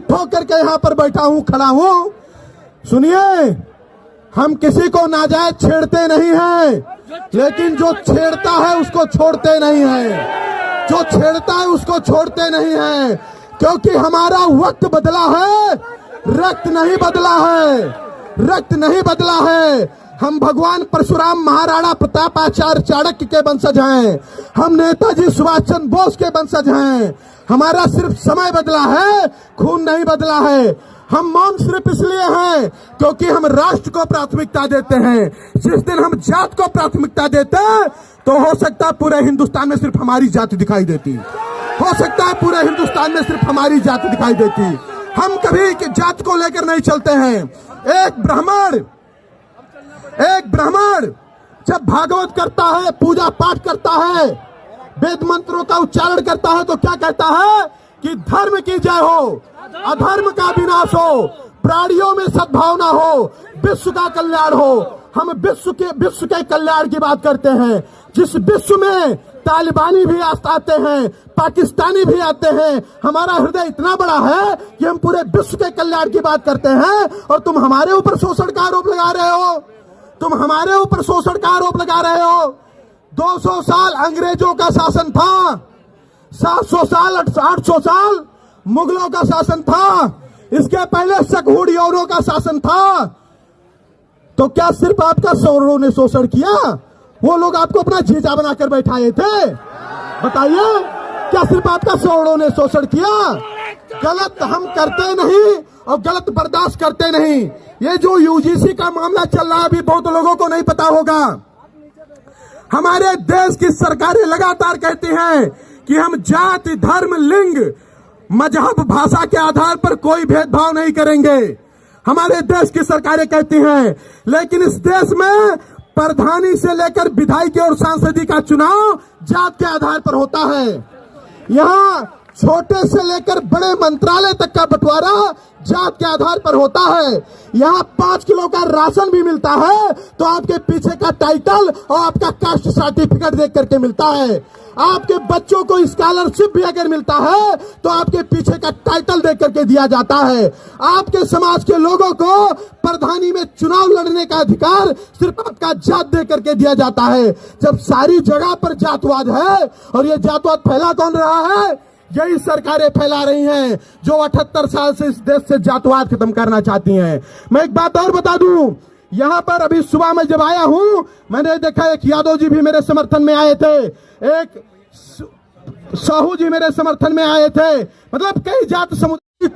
ठोक करके यहाँ पर बैठा हूँ, खड़ा हूँ। सुनिए, हम किसी को नाजायज छेड़ते नहीं हैं, लेकिन जो छेड़ता है उसको छोड़ते नहीं हैं। जो छेड़ता है उसको छोड़ते नहीं हैं, क्योंकि हमारा वक्त बदला है, रक्त नहीं बदला है, रक्त नहीं बदला है। हम भगवान परशुराम, महाराणा प्रताप, आचार्य चाणक्य के वंशज हैं। हम नेताजी सुभाष चंद्र बोस के वंशज हैं। हमारा सिर्फ समय बदला है, खून नहीं बदला है। हम मौन सिर्फ इसलिए हैं क्योंकि हम राष्ट्र को प्राथमिकता देते हैं। जिस दिन हम जात को प्राथमिकता देते हैं तो हो सकता है पूरे हिंदुस्तान में सिर्फ हमारी जाति दिखाई देती, हो सकता है पूरे हिंदुस्तान में सिर्फ हमारी जाति दिखाई देती। हम कभी जात को लेकर नहीं चलते हैं। एक ब्राह्मण जब भागवत करता है, पूजा पाठ करता है, वेद मंत्रों का उच्चारण करता है तो क्या कहता है कि धर्म की जय हो, अधर्म का विनाश हो, प्राणियों में सद्भावना हो, विश्व का कल्याण हो। हम विश्व के कल्याण की बात करते हैं। जिस विश्व में तालिबानी भी आते हैं, पाकिस्तानी भी आते हैं। हमारा हृदय इतना बड़ा है कि हम पूरे विश्व के कल्याण की बात करते हैं, और तुम हमारे ऊपर शोषण का आरोप लगा रहे हो। तुम हमारे ऊपर शोषण का आरोप लगा रहे हो। 200 साल अंग्रेजों का शासन था, 700 साल 800 साल मुगलों का शासन था, इसके पहले शकहुड़ियों का शासन था। तो क्या सिर्फ आपका सौरों ने शोषण किया? वो लोग आपको अपना जीजा बनाकर बैठाए थे? बताइए, क्या सिर्फ आपका सौरों ने शोषण किया? गलत हम करते नहीं और गलत बर्दाश्त करते नहीं। ये जो यूजीसी का मामला चल रहा है, अभी बहुत लोगों को नहीं पता होगा। हमारे देश की सरकारें लगातार कहती हैं कि हम जाति, धर्म, लिंग, मजहब, भाषा के आधार पर कोई भेदभाव नहीं करेंगे। हमारे देश की सरकारें कहती हैं, लेकिन इस देश में प्रधानी से लेकर विधायकी और सांसदी का चुनाव जात के आधार पर होता है। यहाँ छोटे से लेकर बड़े मंत्रालय तक का बंटवारा जात के आधार पर होता है। यहाँ 5 किलो का राशन भी मिलता है तो आपके पीछे का टाइटल और आपका कास्ट सर्टिफिकेट देख करके मिलता है। आपके बच्चों को स्कॉलरशिप भी अगर मिलता है तो आपके पीछे का टाइटल देख करके दिया जाता है। आपके समाज के लोगों को प्रधानी में चुनाव लड़ने का अधिकार सिर्फ आपका जात देख करके दिया जाता है। जब सारी जगह पर जातवाद है, और ये जातवाद फैला कौन रहा है? यही सरकारें फैला रही हैं जो 78 साल से इस देश से जातवाद खत्म करना चाहती हैं। मैं एक बात और बता दूं, यहाँ पर अभी सुबह में जब आया हूं, मैंने देखा एक यादव जी भी मेरे समर्थन में आए थे, एक साहू जी मेरे समर्थन में आए थे। मतलब कई जात समुदाय